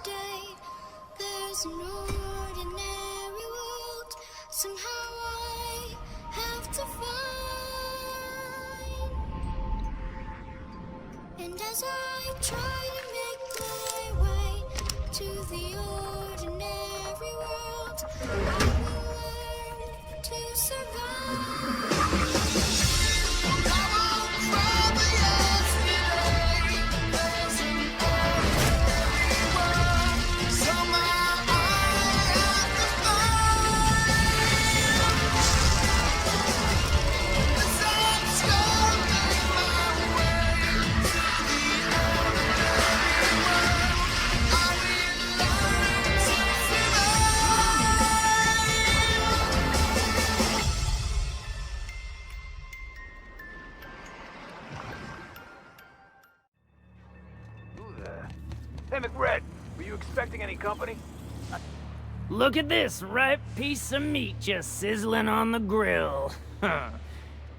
today. There's an ordinary world. Somehow I have to find. And as I try to make my way to the ordinary world, I will learn to survive. Hey, McRed, were you expecting any company? Look at this ripe piece of meat just sizzling on the grill.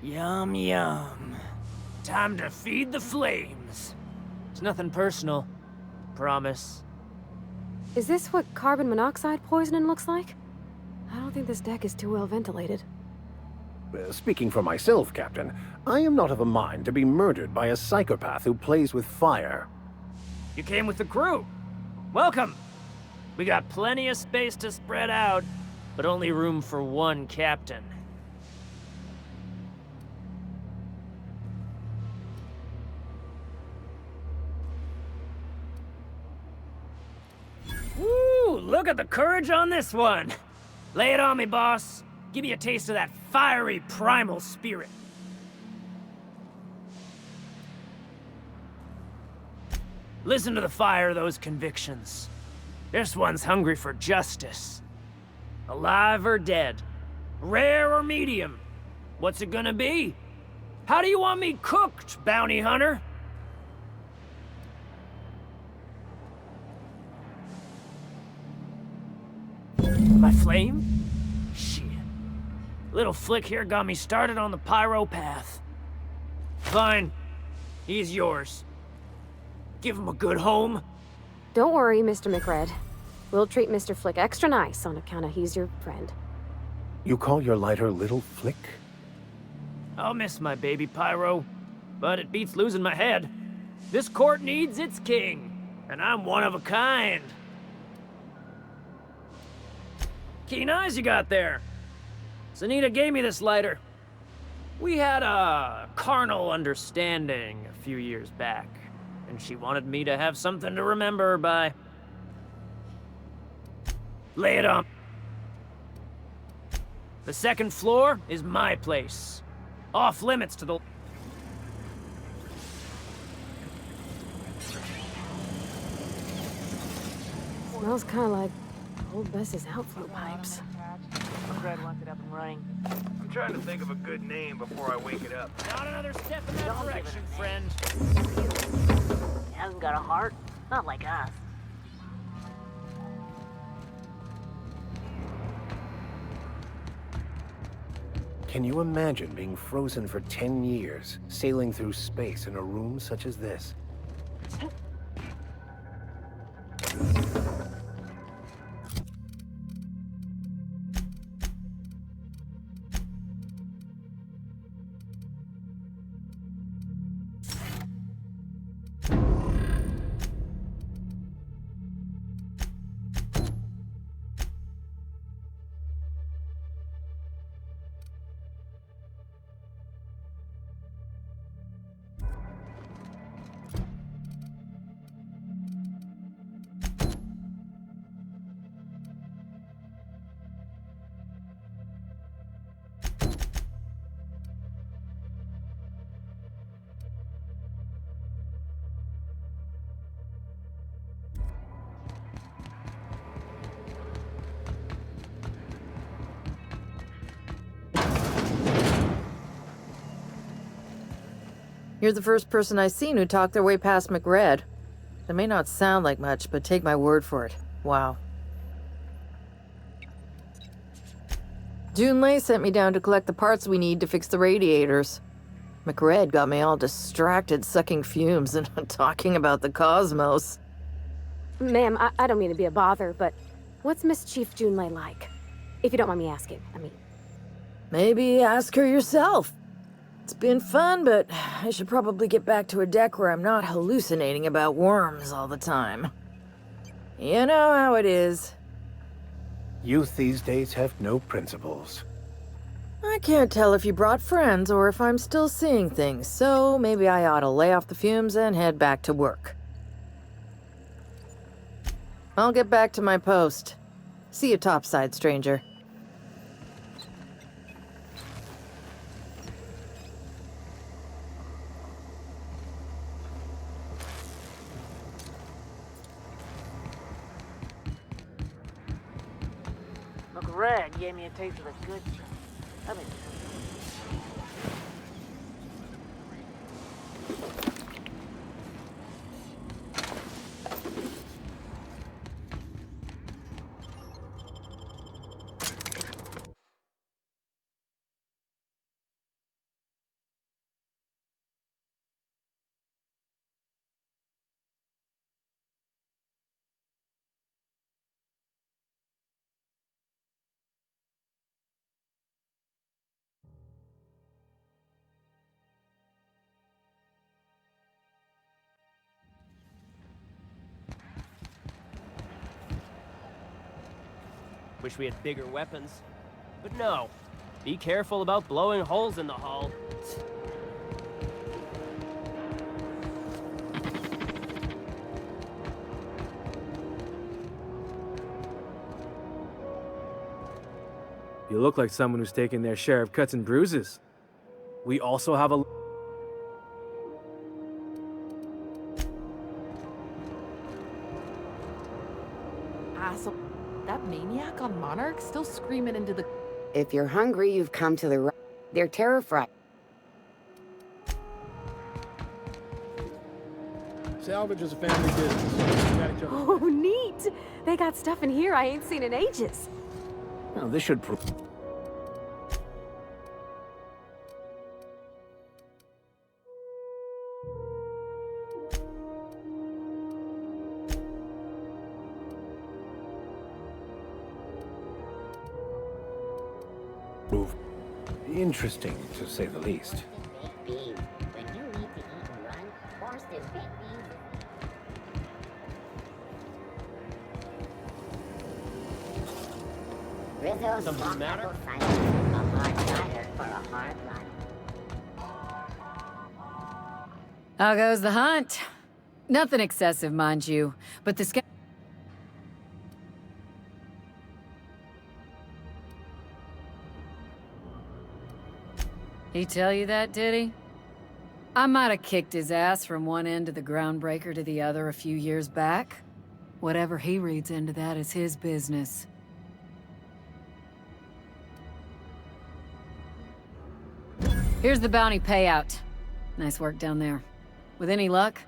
Yum, yum. Time to feed the flames. It's nothing personal. Promise. Is this what carbon monoxide poisoning looks like? I don't think this deck is too well ventilated. Speaking for myself, Captain, I am not of a mind to be murdered by a psychopath who plays with fire. You came with the crew. Welcome. We got plenty of space to spread out, but only room for one captain. Woo! Look at the courage on this one. Lay it on me, boss. Give me a taste of that fiery primal spirit. Listen to the fire of those convictions. This one's hungry for justice. Alive or dead? Rare or medium? What's it gonna be? How do you want me cooked, bounty hunter? My flame? Shit. Little flick here got me started on the pyro path. Fine. He's yours. Give him a good home. Don't worry, Mr. McRed. We'll treat Mr. Flick extra nice on account of he's your friend. You call your lighter Little Flick? I'll miss my baby Pyro, but it beats losing my head. This court needs its king, and I'm one of a kind. Keen eyes you got there. Sunita gave me this lighter. We had a carnal understanding a few years back, and she wanted me to have something to remember her by. Lay it on. The second floor is my place. Off limits to the... Smells kind of like old Bess's outflow pipes. Fred wants it up and running. I'm trying to think of a good name before I wake it up. Not another step in that direction, friend. He hasn't got a heart. Not like us. Can you imagine being frozen for 10 years, sailing through space in a room such as this? You're the first person I've seen who talked their way past McRed. It may not sound like much, but take my word for it. Wow. Junlei sent me down to collect the parts we need to fix the radiators. McRed got me all distracted sucking fumes and talking about the cosmos. Ma'am, I don't mean to be a bother, but what's Miss Chief Junlei like? If you don't mind me asking, I mean. Maybe ask her yourself. It's been fun, but I should probably get back to a deck where I'm not hallucinating about worms all the time. You know how it is. Youth these days have no principles. I can't tell if you brought friends or if I'm still seeing things, so maybe I ought to lay off the fumes and head back to work. I'll get back to my post. See you topside, stranger. McRed gave me a taste of the good stuff. I mean, Wish we had bigger weapons. But no. Be careful about blowing holes in the hull. You look like someone who's taken their share of cuts and bruises. We also have a... Asshole. That maniac on Monarch still screaming into the... If you're hungry, you've come to the right. They're terrified. Salvage is a family business. We got each other. Oh, neat! They got stuff in here I ain't seen in ages. Now, this should prove... interesting, to say the least. When you need to eat and run, force this big beans. Rizzo's Something the matter? a hard cider for a hard life. How goes the hunt? Nothing excessive, mind you, but the scout... He tell you that, did he? I might have kicked his ass from one end of the groundbreaker to the other a few years back. Whatever he reads into that is his business. Here's the bounty payout. Nice work down there. With any luck,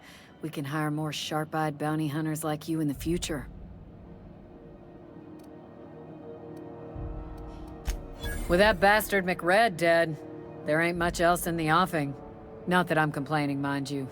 we can hire more sharp-eyed bounty hunters like you in the future. With that bastard McRed dead, there ain't much else in the offing. Not that I'm complaining, mind you.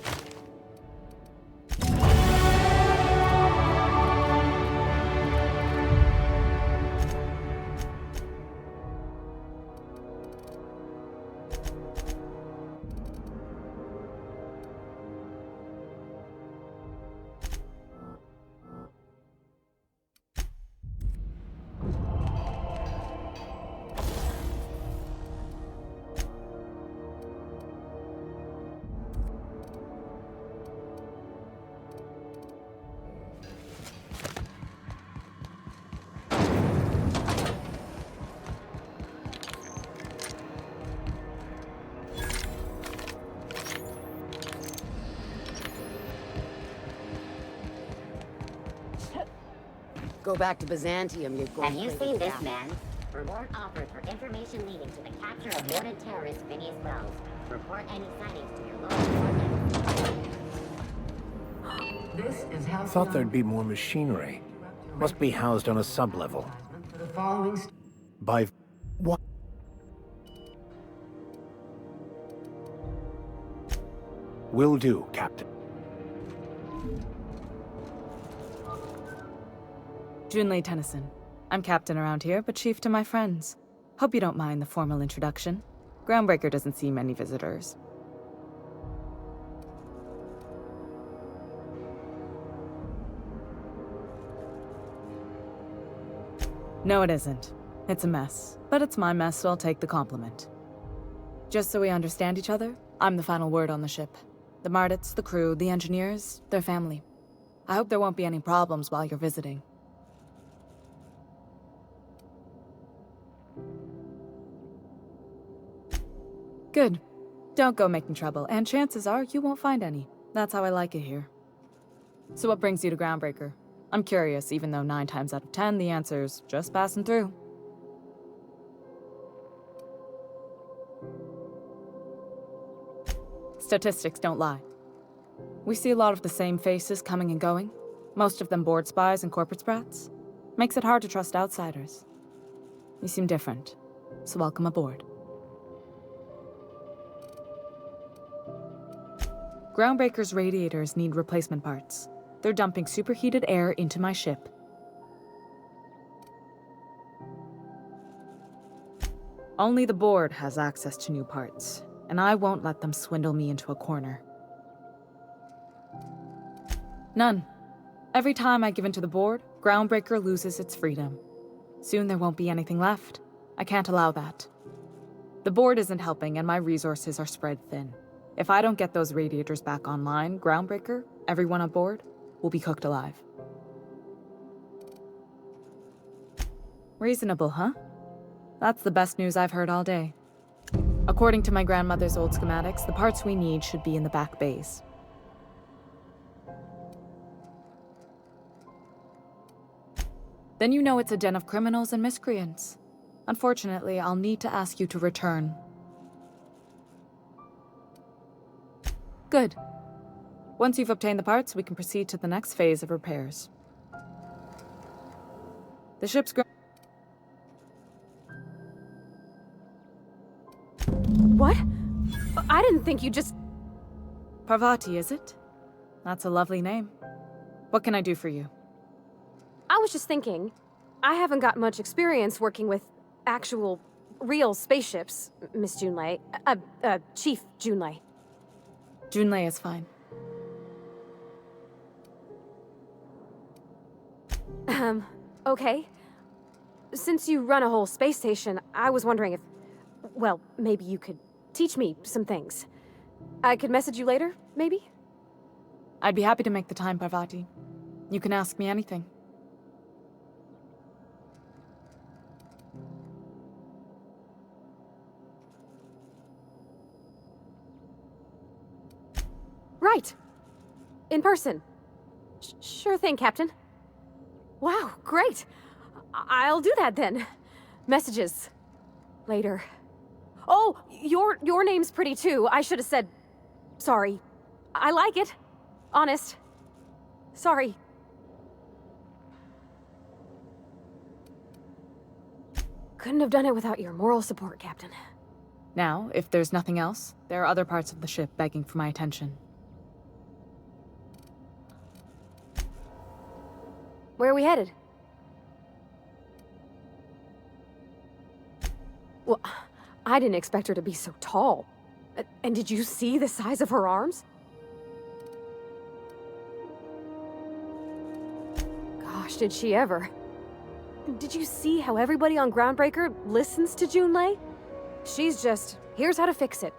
Go back to Byzantium, you're going Have you crazy seen this fast. man? Reward offered for information leading to the capture of wanted terrorist Phineas Wells. Report any sightings to your local coordinates. Thought there'd be more machinery. Must be housed on a sub-level. By... what? Will do, Captain. Junlei Tennyson. I'm captain around here, but chief to my friends. Hope you don't mind the formal introduction. Groundbreaker doesn't see many visitors. No, it isn't. It's a mess. But it's my mess, so I'll take the compliment. Just so we understand each other, I'm the final word on the ship. The Mardits, the crew, the engineers, their family. I hope there won't be any problems while you're visiting. Good. Don't go making trouble, and chances are you won't find any. That's how I like it here. So what brings you to Groundbreaker? I'm curious, even though 9 times out of 10 the answer's just passing through. Statistics don't lie. We see a lot of the same faces coming and going, most of them board spies and corporate sprats. Makes it hard to trust outsiders. You seem different, so welcome aboard. Groundbreaker's radiators need replacement parts. They're dumping superheated air into my ship. Only the board has access to new parts, and I won't let them swindle me into a corner. None. Every time I give in to the board, Groundbreaker loses its freedom. Soon there won't be anything left. I can't allow that. The board isn't helping, and my resources are spread thin. If I don't get those radiators back online, Groundbreaker, everyone aboard, will be cooked alive. Reasonable, huh? That's the best news I've heard all day. According to my grandmother's old schematics, the parts we need should be in the back bays. Then you know it's a den of criminals and miscreants. Unfortunately, I'll need to ask you to return. Good. Once you've obtained the parts, we can proceed to the next phase of repairs. The ship's What? I didn't think you just... Parvati, is it? That's a lovely name. What can I do for you? I was just thinking, I haven't got much experience working with actual, real spaceships, Miss Junlei. Chief Junlei. Junlei is fine. Okay. Since you run a whole space station, I was wondering if... Well, maybe you could teach me some things. I could message you later, maybe? I'd be happy to make the time, Parvati. You can ask me anything. Right. In person. Sure thing, Captain. Wow, great. I'll do that then. Messages. Later. Oh, your name's pretty too. I should have said... Sorry. I like it. Honest. Sorry. Couldn't have done it without your moral support, Captain. Now, if there's nothing else, there are other parts of the ship begging for my attention. Where are we headed? Well, I didn't expect her to be so tall. And did you see the size of her arms? Gosh, did she ever. Did you see how everybody on Groundbreaker listens to Junlei? She's just, here's how to fix it.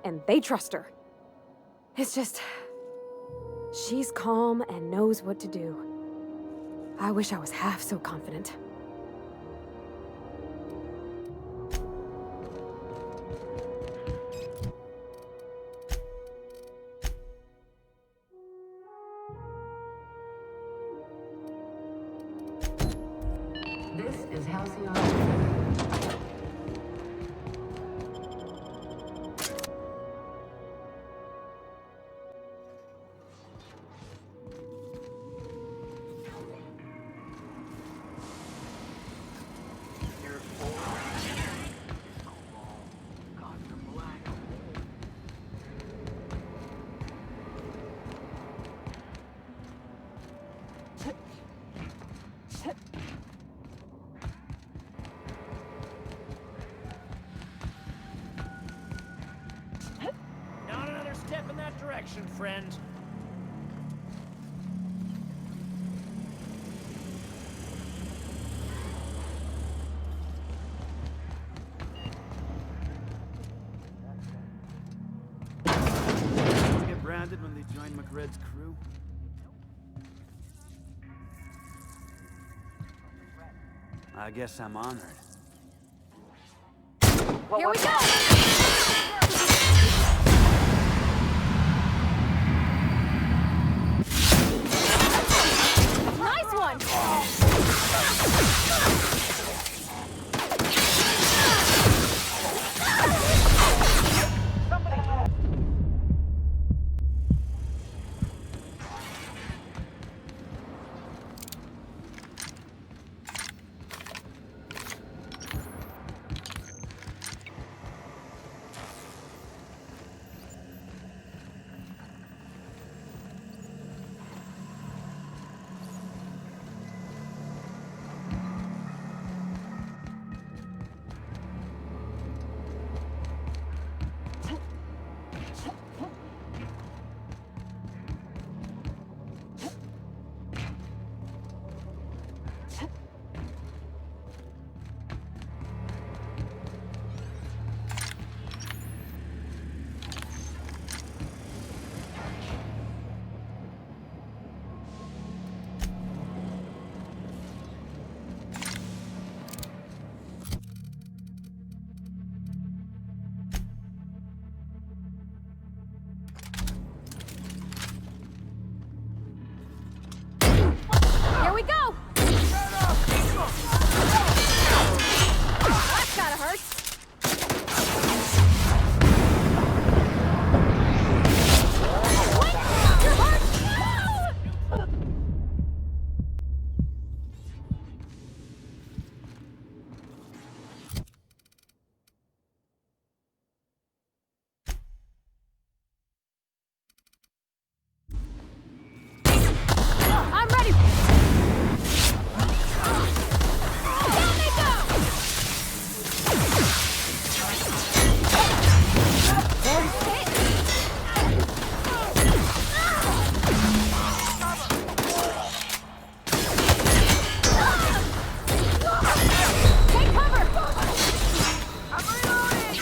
And they trust her. It's just... She's calm and knows what to do. I wish I was half so confident. This is Halcyon. Not another step in that direction, friend. Get branded when they join McRed's crew. I guess I'm honored. Here we go! Nice one! Here we go! That kinda hurts. Wait! You're hurt! No! I'm ready! Down they go! Take cover! I'm reloading!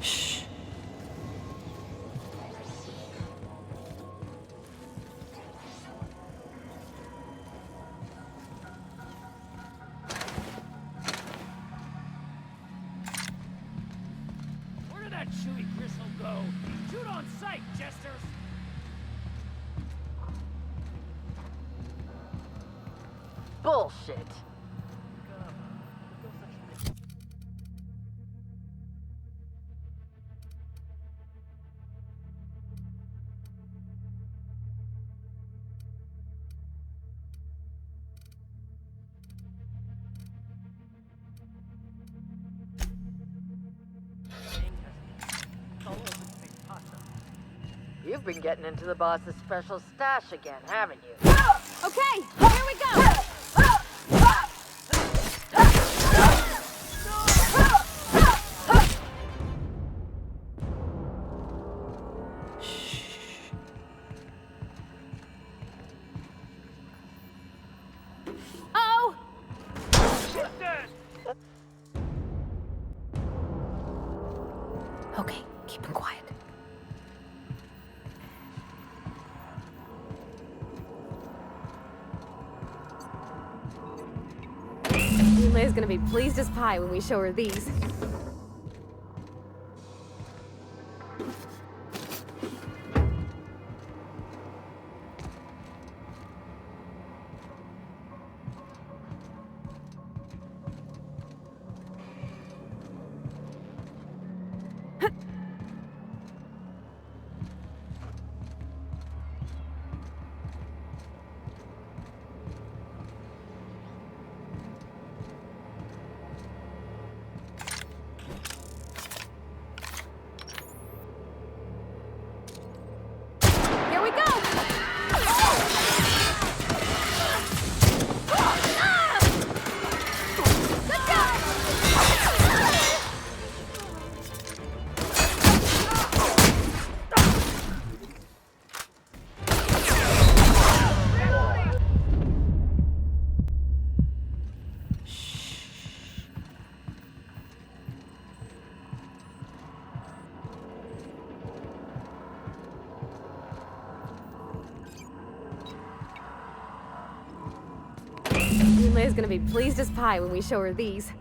Shh. Where did that chewy gristle go? Shoot on sight, jesters! Bullshit. You've been getting into the boss's special stash again, haven't you? Okay, here we go! Oh! Okay, keep him quiet. Lay's gonna be pleased as pie when we show her these. is gonna be pleased as pie when we show her these.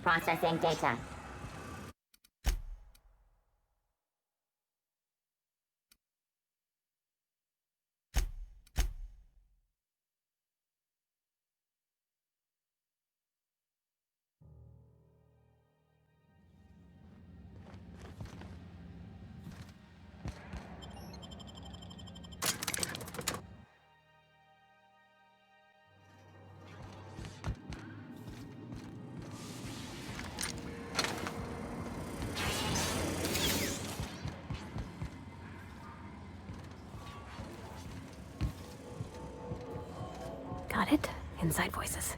Processing data. Got it? Inside voices.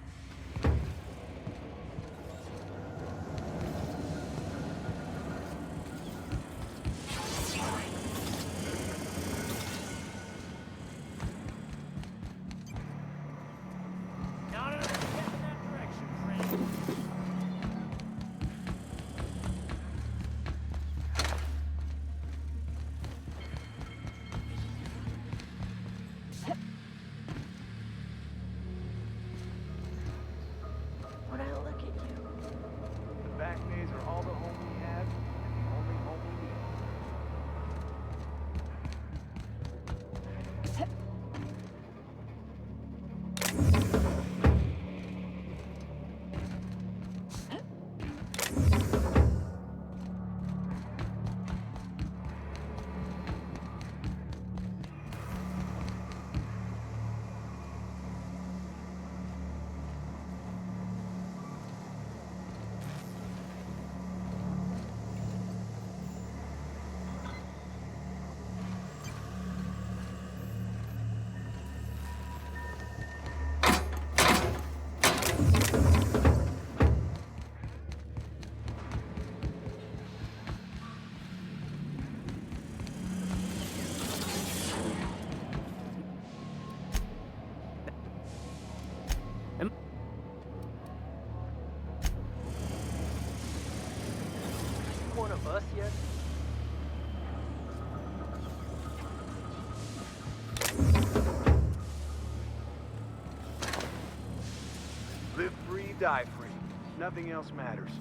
One of us yet? Live free, die free. Nothing else matters.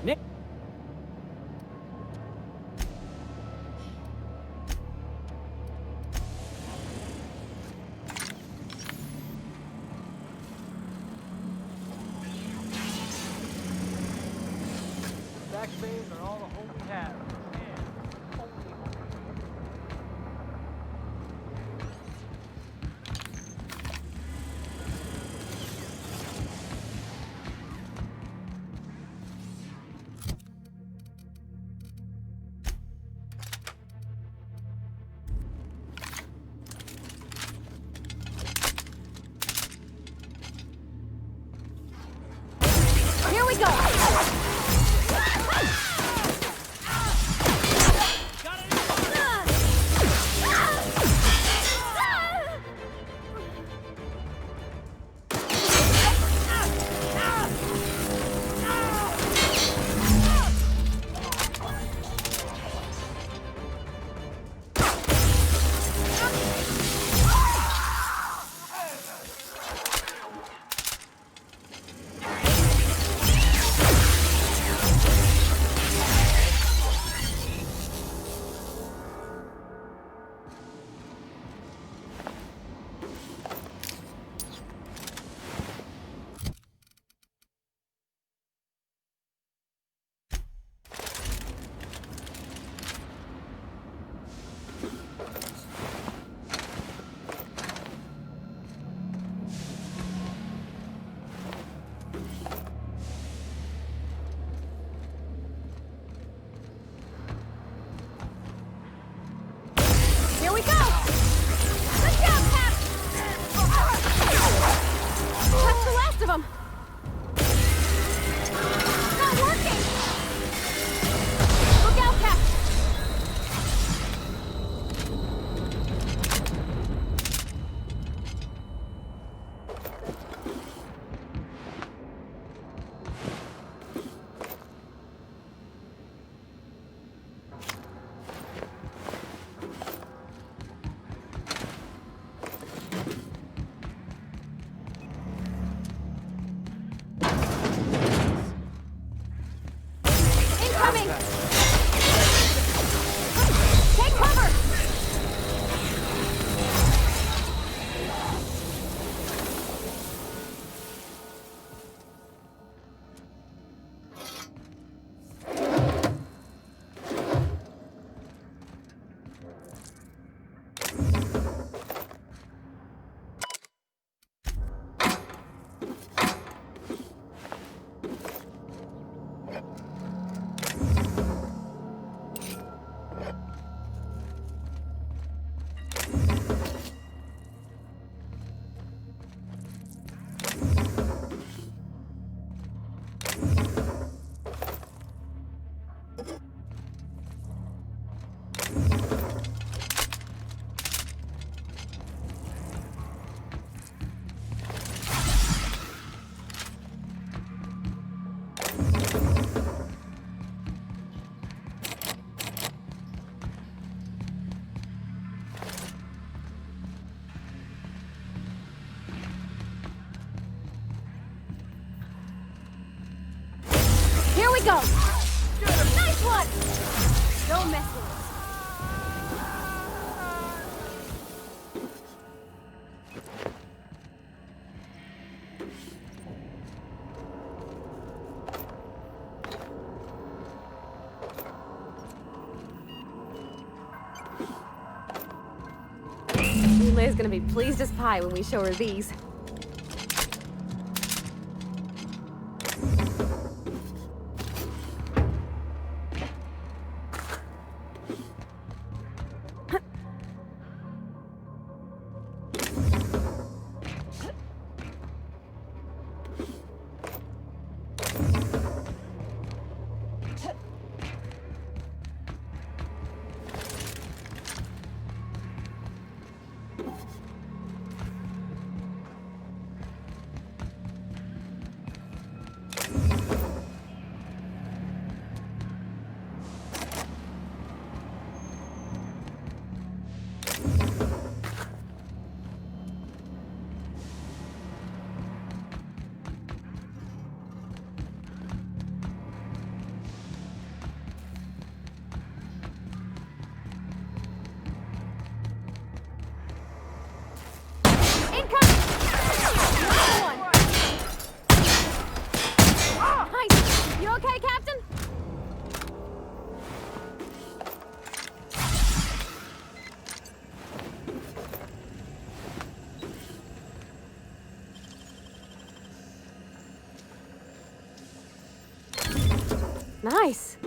Nick. Backspace are all the home we have. Here we go! last of them! It's not working! Look out, Cap! Incoming! Take cover! Here we go! Nice one! Don't mess with us. Leia's gonna be pleased as pie when we show her these. Nice.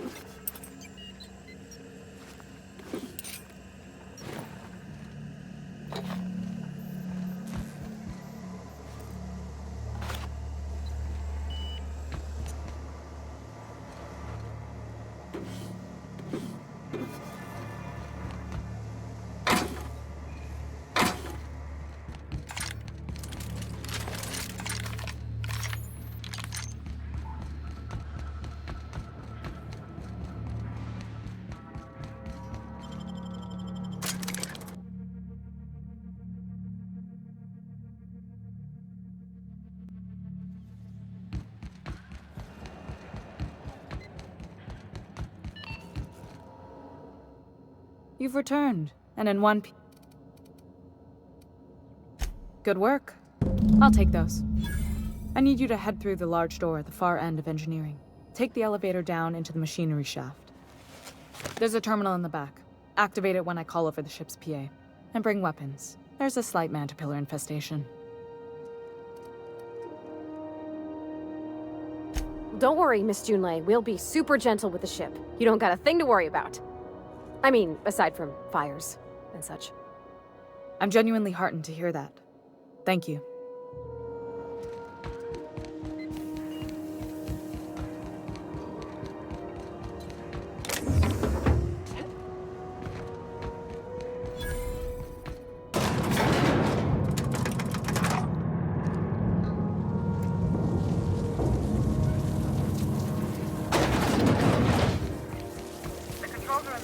You've returned, and in one piece. Good work. I'll take those. I need you to head through the large door at the far end of engineering. Take the elevator down into the machinery shaft. There's a terminal in the back. Activate it when I call over the ship's PA. And bring weapons. There's a slight mantipillar infestation. Don't worry, Miss Junlei. We'll be super gentle with the ship. You don't got a thing to worry about. I mean, aside from fires and such. I'm genuinely heartened to hear that. Thank you.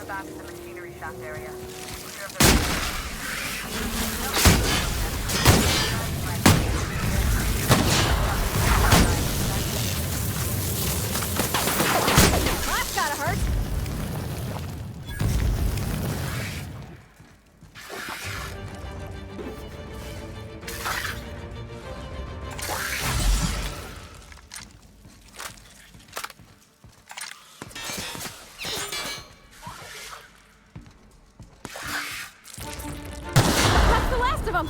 the back of the machinery shaft area. Clear of That's gotta hurt. That's the last of them.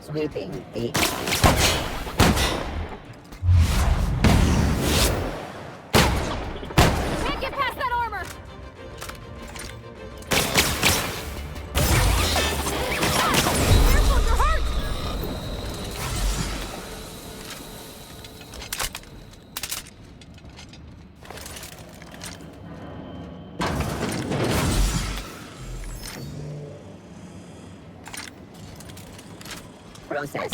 Sweeping the... Can't get past that armor! Careful, you're hurt! Process.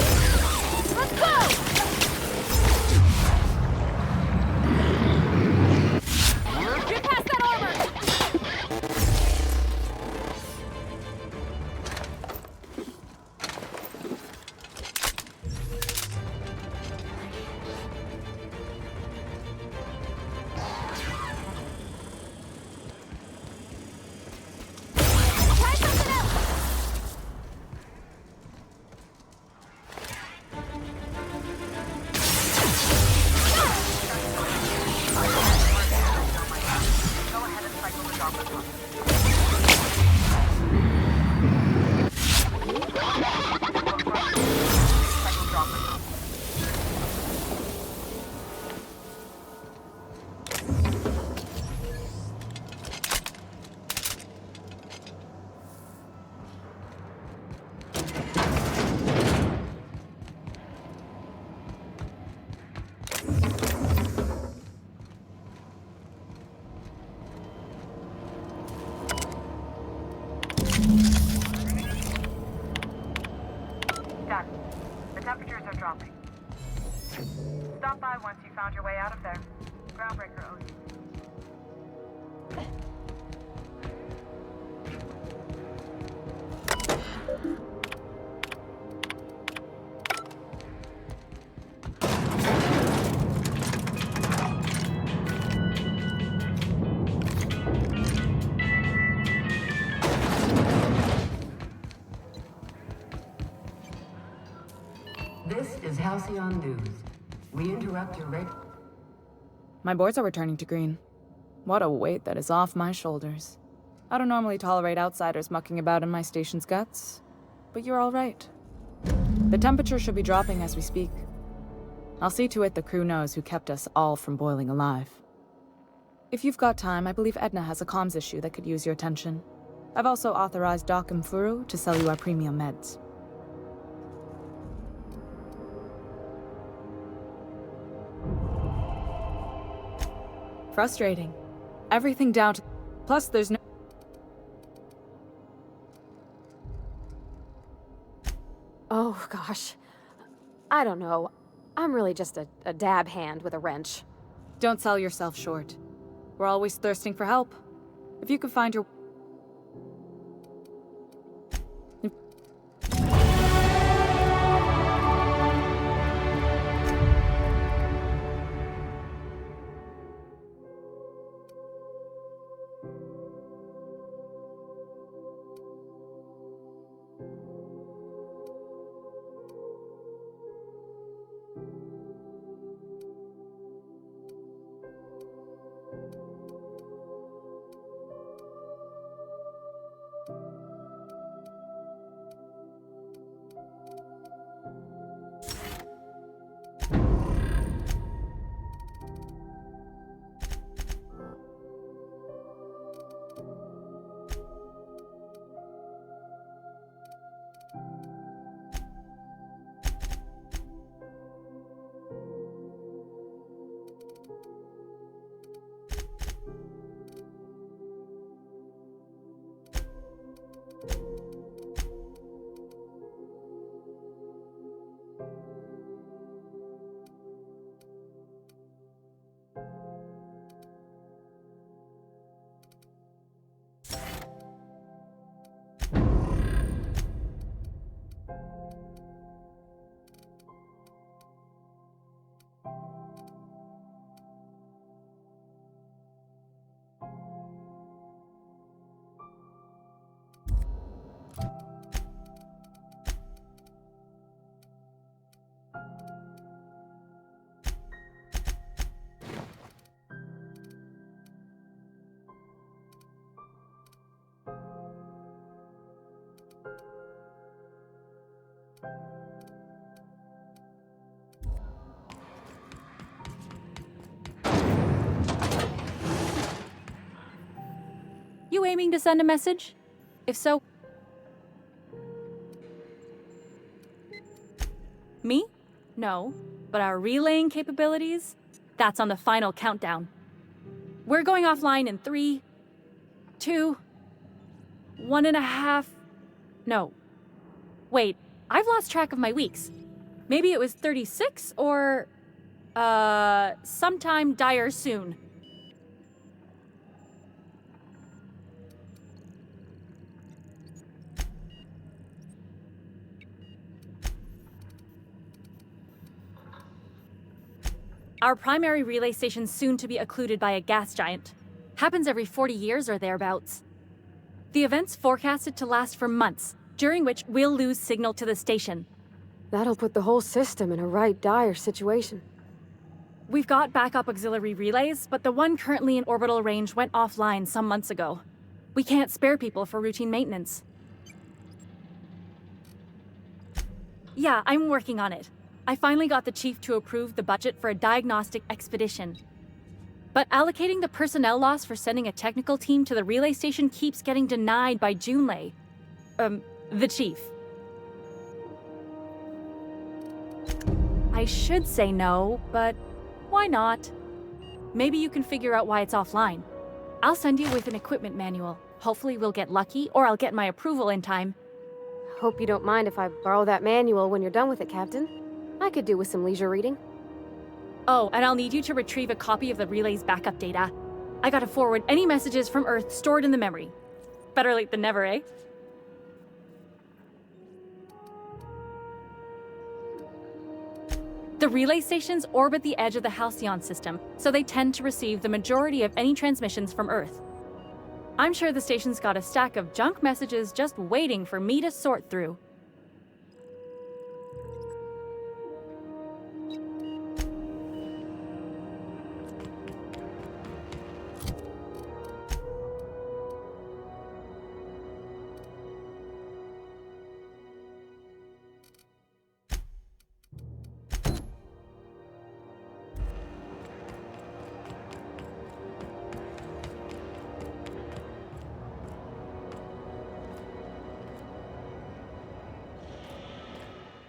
Let's go! Get past that armor! Try something else! Done. The temperatures are dropping. Stop by once you found your way out of there. Groundbreaker owes you. This is Halcyon News. We interrupt your My boards are returning to green. What a weight that is off my shoulders. I don't normally tolerate outsiders mucking about in my station's guts, but you're all right. The temperature should be dropping as we speak. I'll see to it the crew knows who kept us all from boiling alive. If you've got time, I believe Edna has a comms issue that could use your attention. I've also authorized Doc and Furu to sell you our premium meds. Frustrating. Everything down to... Plus, there's no... Oh, gosh. I don't know. I'm really just a dab hand with a wrench. Don't sell yourself short. We're always thirsting for help. If you could find your... You aiming to send a message? If so... Me? No. But our relaying capabilities? That's on the final countdown. We're going offline in 3, 2, 1.5... No. Wait, I've lost track of my weeks. Maybe it was 36 or... sometime dire soon. Our primary relay station's soon to be occluded by a gas giant. Happens every 40 years or thereabouts. The event's forecasted to last for months, during which we'll lose signal to the station. That'll put the whole system in a right dire situation. We've got backup auxiliary relays, but the one currently in orbital range went offline some months ago. We can't spare people for routine maintenance. Yeah, I'm working on it. I finally got the chief to approve the budget for a diagnostic expedition. But allocating the personnel loss for sending a technical team to the relay station keeps getting denied by Junlei. The chief. I should say no, but why not? Maybe you can figure out why it's offline. I'll send you with an equipment manual. Hopefully we'll get lucky, or I'll get my approval in time. Hope you don't mind if I borrow that manual when you're done with it, Captain. I could do with some leisure reading. Oh, and I'll need you to retrieve a copy of the relay's backup data. I gotta forward any messages from Earth stored in the memory. Better late than never, eh? The relay stations orbit the edge of the Halcyon system, so they tend to receive the majority of any transmissions from Earth. I'm sure the station's got a stack of junk messages just waiting for me to sort through.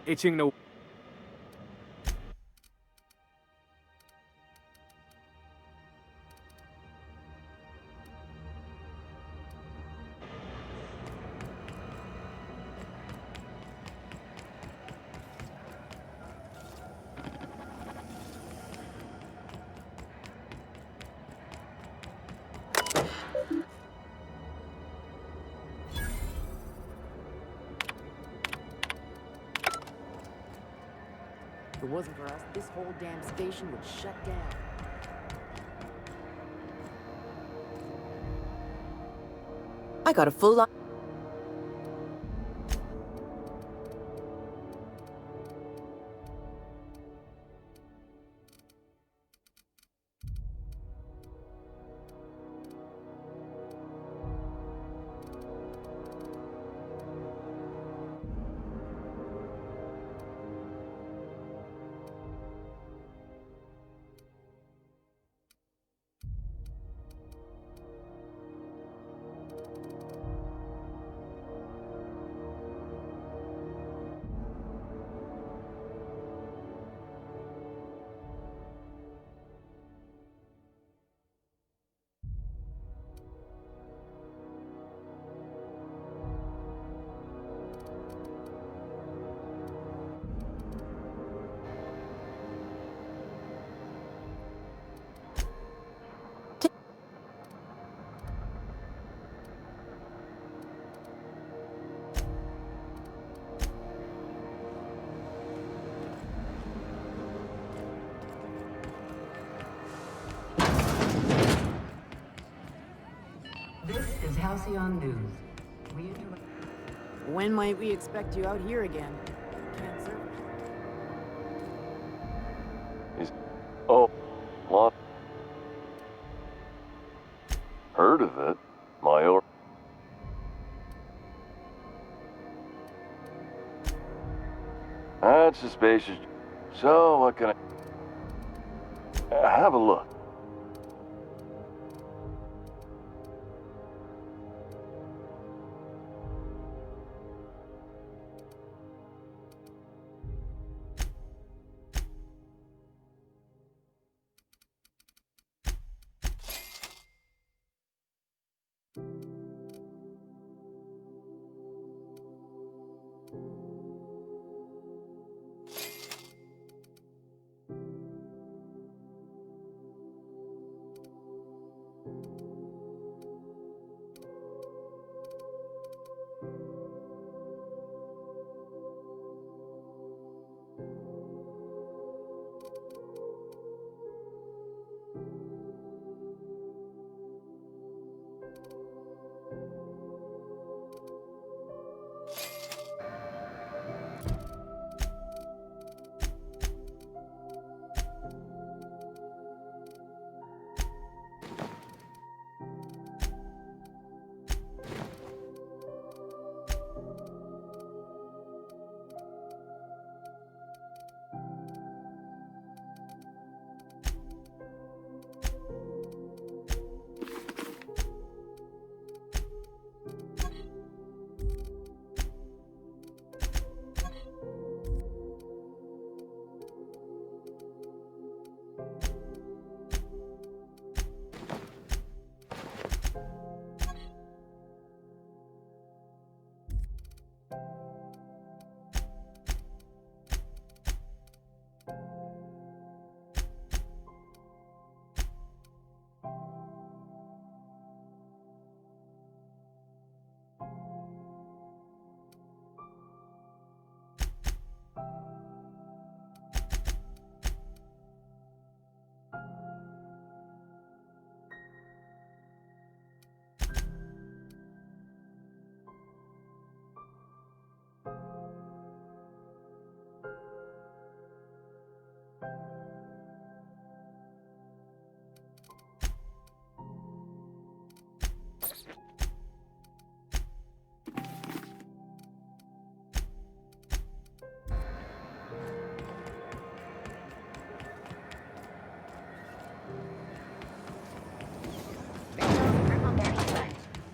Itching to... If it wasn't for us, this whole damn station would shut down. I got a full line. This is Halcyon News. When might we expect you out here again? Can't serve. Is... Oh, what? Heard of it, my or... That's suspicious. So, what can I... have a look.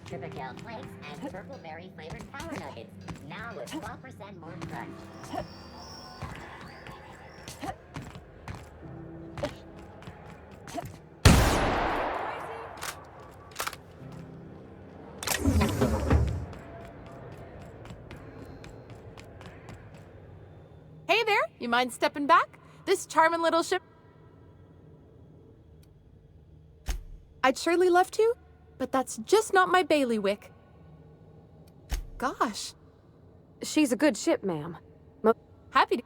Typical flakes and purple berry flavored power nuggets, now with 12% more crunch. Hey there, you mind stepping back? This charming little ship... I'd surely love to, but that's just not my bailiwick. Gosh. She's a good ship, ma'am. Happy to...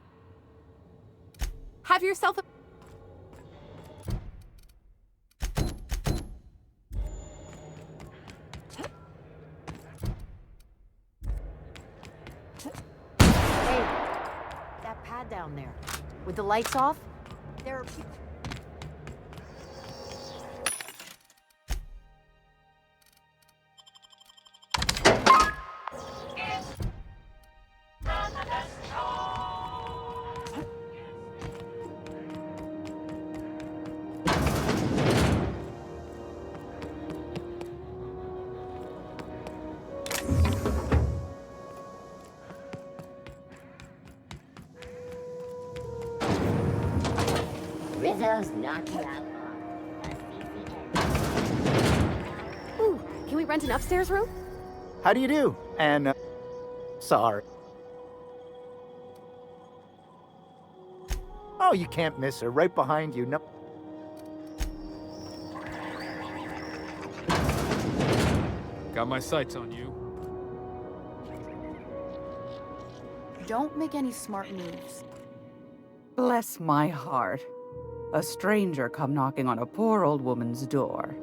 Have yourself a... Hey, that pad down there, with the lights off, there are people... Rizzo's knocked you out. Ooh, can we rent an upstairs room? How do you do? And, sorry. Oh, you can't miss her. Right behind you. No. Got my sights on you. Don't make any smart moves. Bless my heart. A stranger come knocking on a poor old woman's door.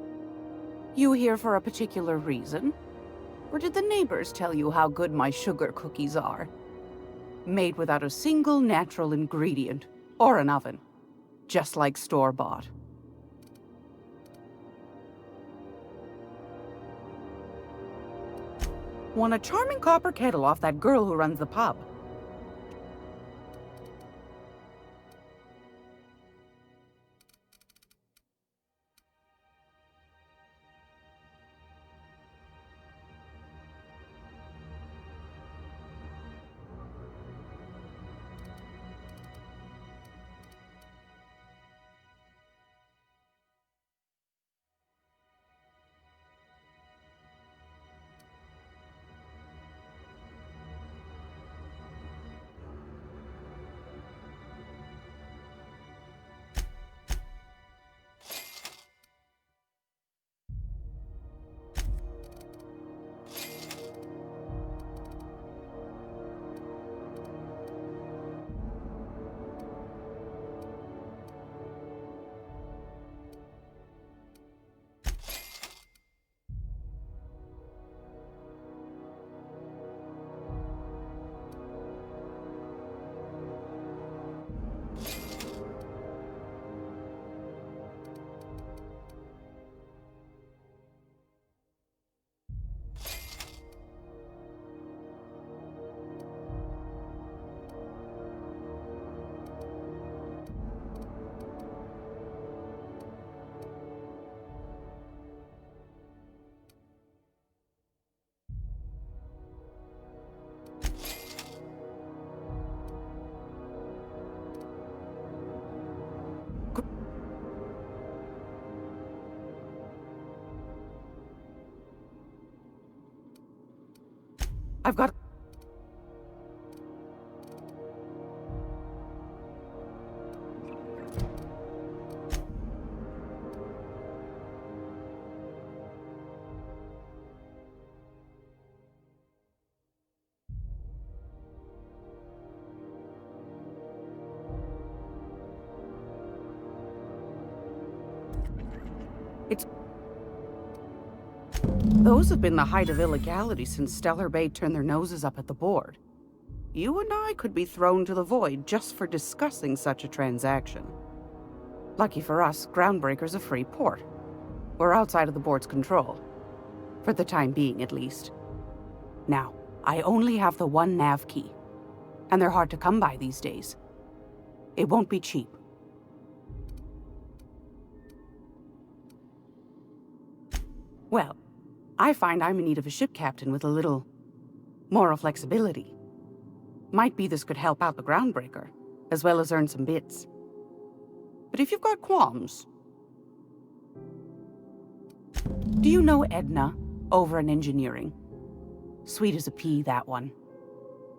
You here for a particular reason? Or did the neighbors tell you how good my sugar cookies are? Made without a single natural ingredient, or an oven. just like store-bought. Won a charming copper kettle off that girl who runs the pub. I've got... Those have been the height of illegality since Stellar Bay turned their noses up at the board. You and I could be thrown to the void just for discussing such a transaction. Lucky for us, Groundbreaker's a free port. We're outside of the board's control. For the time being, at least. Now, I only have the one nav key. And they're hard to come by these days. It won't be cheap. Well, I find I'm in need of a ship captain with a little moral flexibility. Might be this could help out the Groundbreaker, as well as earn some bits. But if you've got qualms... Do you know Edna, over in engineering? Sweet as a pea, that one.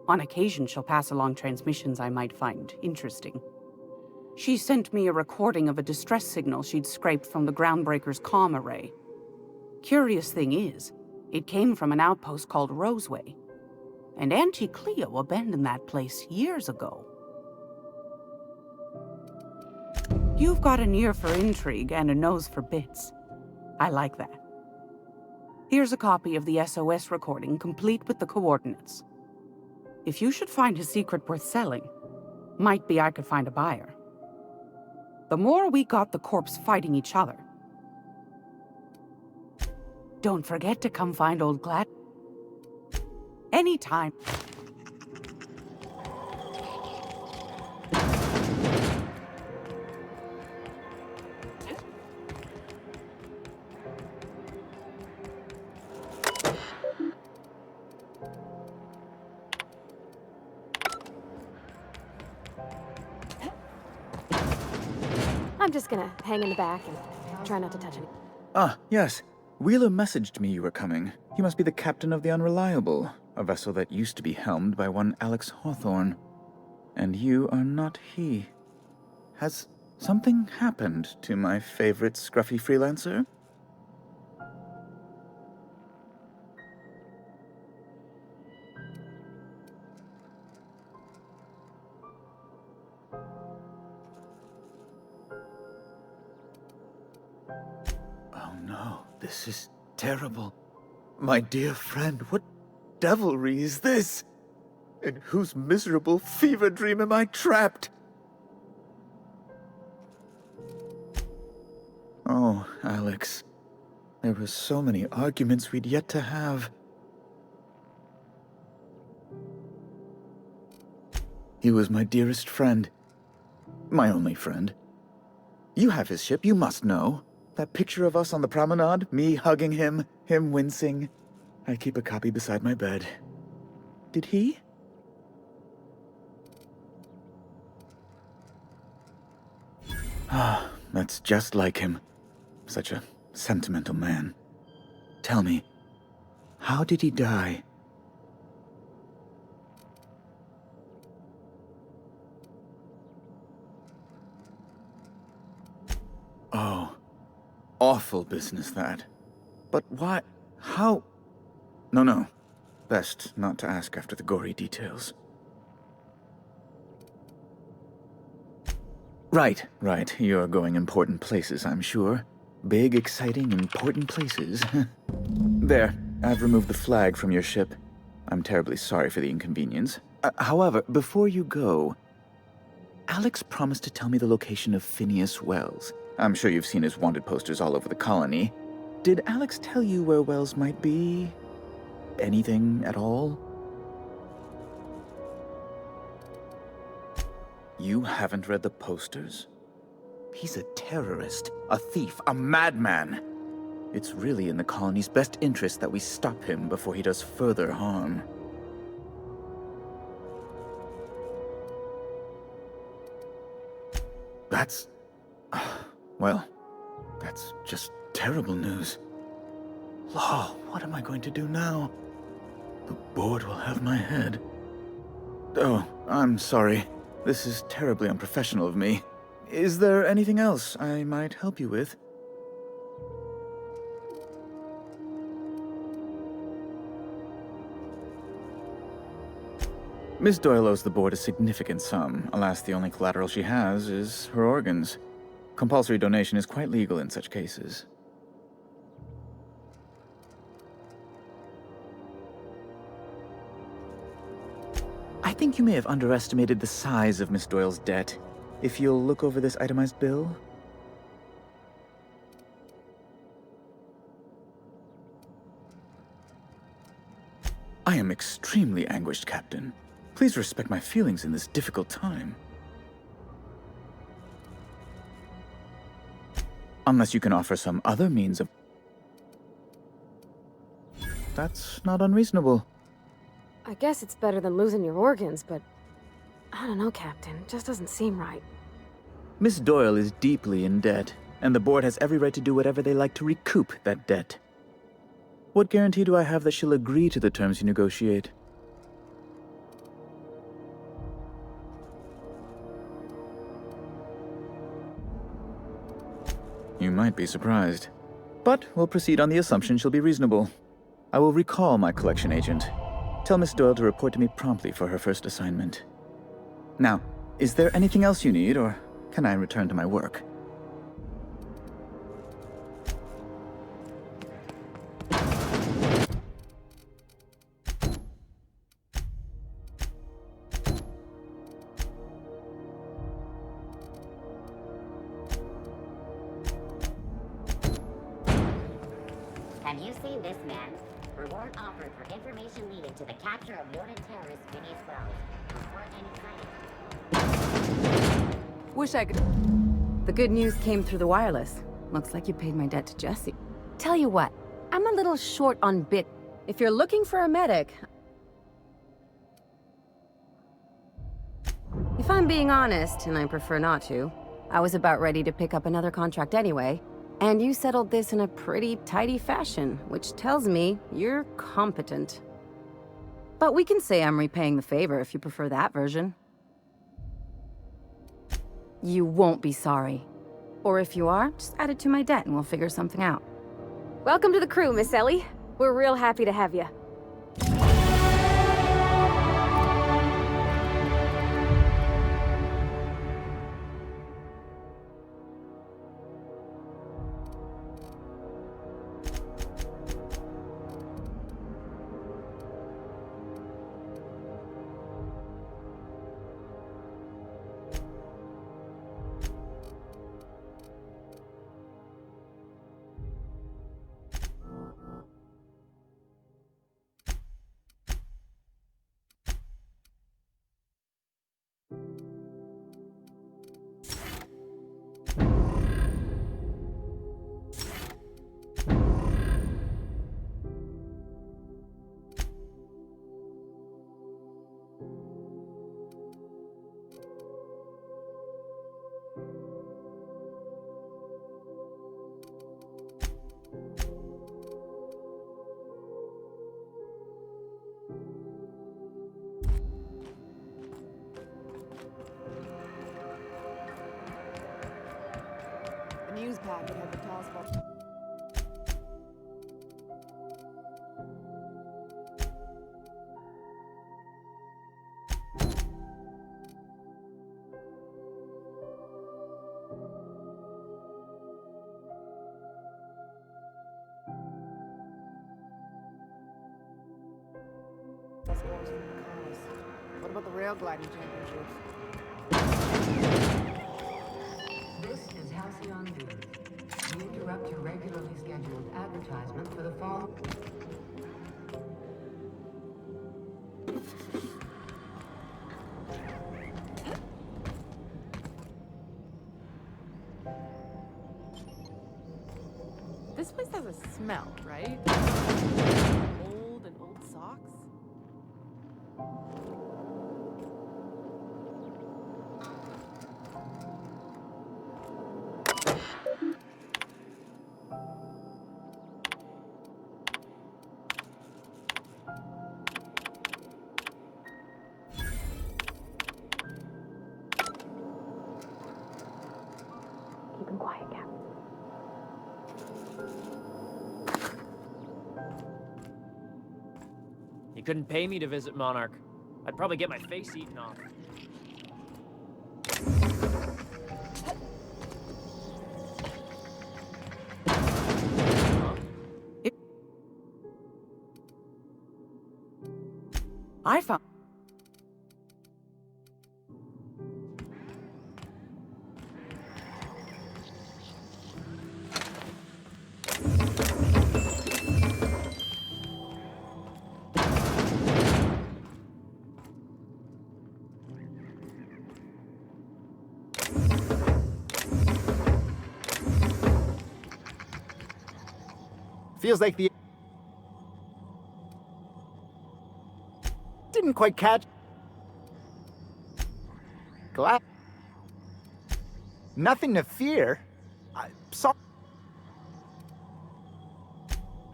On occasion, she'll pass along transmissions I might find interesting. She sent me a recording of a distress signal she'd scraped from the Groundbreaker's comm array. Curious thing is, it came from an outpost called Roseway, and Auntie Cleo abandoned that place years ago. You've got an ear for intrigue and a nose for bits. I like that. Here's a copy of the SOS recording, complete with the coordinates. If you should find a secret worth selling, might be I could find a buyer. The more we got the corps fighting each other, don't forget to come find old Glad. Anytime. I'm just gonna hang in the back and try not to touch anything. Ah, yes. Wheeler messaged me you were coming. He must be the captain of the Unreliable, a vessel that used to be helmed by one Alex Hawthorne. And you are not he. Has something happened to my favorite scruffy freelancer? Oh no, this is terrible. My dear friend, what devilry is this? In whose miserable fever dream am I trapped? Oh, Alex. There were so many arguments we'd yet to have. He was my dearest friend. My only friend. You have his ship, you must know. That picture of us on the promenade, me hugging him, him wincing. I keep a copy beside my bed. Did he? Ah, that's just like him. Such a sentimental man. Tell me, how did he die? Oh, awful business that. But why? How? No. Best not to ask after the gory details. Right. You're going important places, I'm sure. Big, exciting, important places. There, I've removed the flag from your ship. I'm terribly sorry for the inconvenience. However, before you go, Alex promised to tell me the location of Phineas Wells. I'm sure you've seen his wanted posters all over the colony. Did Alex tell you where Wells might be? Anything at all? You haven't read the posters? He's a terrorist, a thief, a madman. It's really in the colony's best interest that we stop him before he does further harm. That's... well, that's just terrible news. Law, what am I going to do now? The board will have my head. Oh, I'm sorry. This is terribly unprofessional of me. Is there anything else I might help you with? Miss Doyle owes the board a significant sum. Alas, the only collateral she has is her organs. Compulsory donation is quite legal in such cases. I think you may have underestimated the size of Miss Doyle's debt. If you'll look over this itemized bill. I am extremely anguished, Captain. Please respect my feelings in this difficult time. Unless you can offer some other means of... That's not unreasonable. I guess it's better than losing your organs, but I don't know, Captain. It just doesn't seem right. Miss Doyle is deeply in debt, and the board has every right to do whatever they like to recoup that debt. What guarantee do I have that she'll agree to the terms you negotiate? You might be surprised. But we'll proceed on the assumption she'll be reasonable. I will recall my collection agent. Tell Miss Doyle to report to me promptly for her first assignment. Now, is there anything else you need, or can I return to my work? Have you seen this man? Reward offered for information leading to the capture of wanted terrorist Phineas Wells. Report any sightings. Wish I could... The good news came through the wireless. Looks like you paid my debt to Jesse. Tell you what, I'm a little short on bit. If you're looking for a medic... If I'm being honest, and I prefer not to, I was about ready to pick up another contract anyway. And you settled this in a pretty tidy fashion, which tells me you're competent. But we can say I'm repaying the favor if you prefer that version. You won't be sorry. Or if you are, just add it to my debt and we'll figure something out. Welcome to the crew, Miss Ellie. We're real happy to have you. news packet had been tossed by... What about the rail gliding championships? This is Halcyon News. We interrupt your regularly scheduled advertisement for the fall. This place has a smell, right? Old and old socks? Keep him quiet, Cap. You couldn't pay me to visit Monarch. I'd probably get my face eaten off. I found... Feels like the... Didn't quite catch... Glad... Nothing to fear.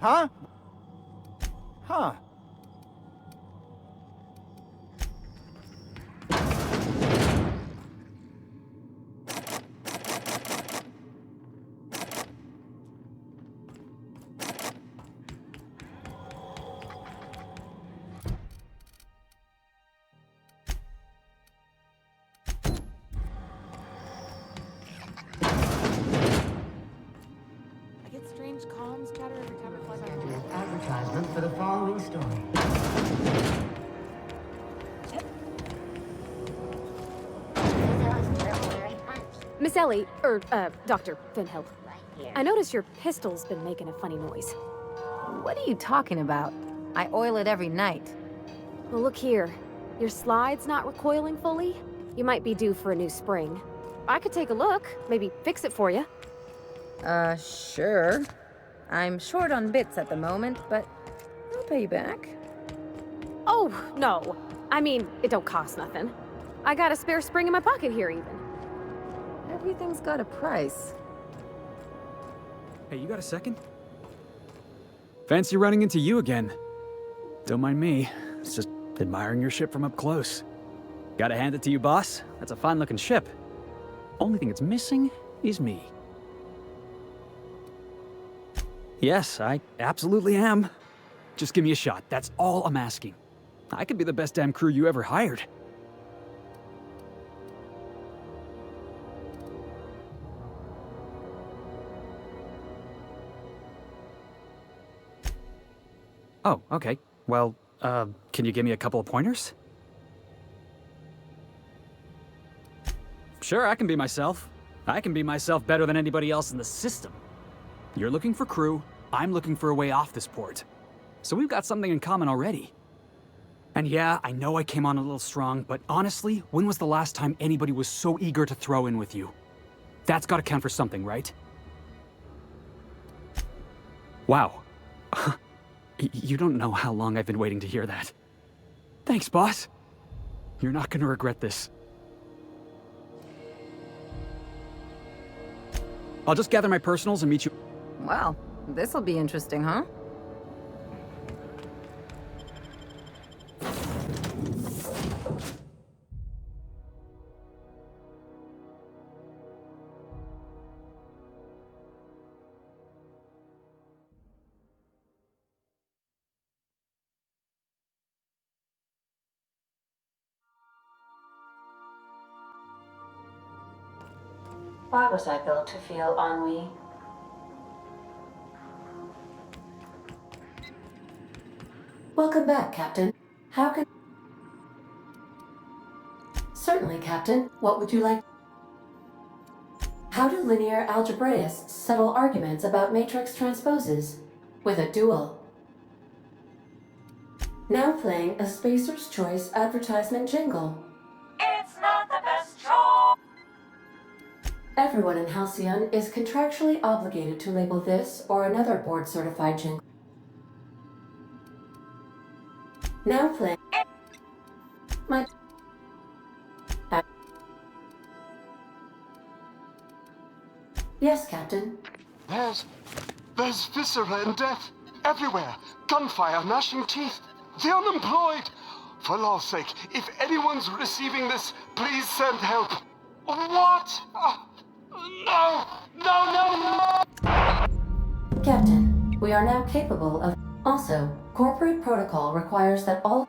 Huh? Huh. Comms chatter every time I fly by home. Scheduled advertisement for the following story. Miss Ellie, Dr. Finhill. I notice your pistol's been making a funny noise. What are you talking about? I oil it every night. Well, look here. Your slide's not recoiling fully. You might be due for a new spring. I could take a look, maybe fix it for you. Sure. I'm short on bits at the moment, but I'll pay you back. Oh, no. I mean, it don't cost nothing. I got a spare spring in my pocket here, even. Everything's got a price. Hey, you got a second? Fancy running into you again. Don't mind me. It's just admiring your ship from up close. Gotta hand it to you, boss. That's a fine-looking ship. Only thing it's missing is me. Yes, I absolutely am. Just give me a shot. That's all I'm asking. I could be the best damn crew you ever hired. Oh, okay. Well, can you give me a couple of pointers? Sure, I can be myself. I can be myself better than anybody else in the system. You're looking for crew, I'm looking for a way off this port. So we've got something in common already. And yeah, I know I came on a little strong, but honestly, when was the last time anybody was so eager to throw in with you? That's gotta count for something, right? Wow. You don't know how long I've been waiting to hear that. Thanks, boss. You're not gonna regret this. I'll just gather my personals and meet you. Well, this'll be interesting, huh? Why was I built to feel ennui? Welcome back, Captain. How can... Certainly, Captain. What would you like? How do linear algebraists settle arguments about matrix transposes? With a duel. Now playing a Spacer's Choice advertisement jingle. It's not the best choice. Everyone in Halcyon is contractually obligated to label this or another board-certified jingle. Now playing... My... Yes, Captain. There's viscera and death everywhere. Gunfire, gnashing teeth. The unemployed. For law's sake, if anyone's receiving this, please send help. What? No! No, no, no! Captain, we are now capable of... Also, corporate protocol requires that all...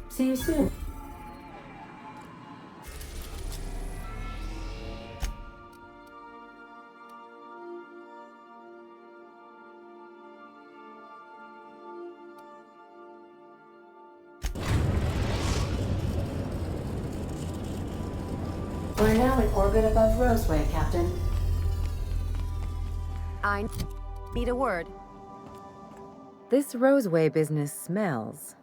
See you soon. We're now in orbit above Roseway, Captain. I need a word. This Roseway business smells.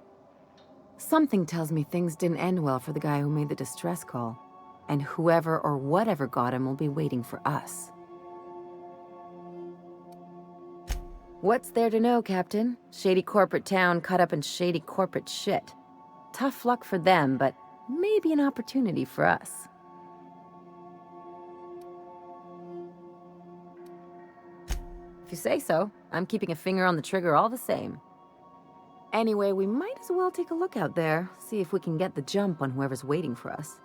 Something tells me things didn't end well for the guy who made the distress call. And whoever or whatever got him will be waiting for us. What's there to know, Captain? Shady corporate town cut up in shady corporate shit. Tough luck for them, but maybe an opportunity for us. If you say so, I'm keeping a finger on the trigger all the same. Anyway, we might as well take a look out there, see if we can get the jump on whoever's waiting for us.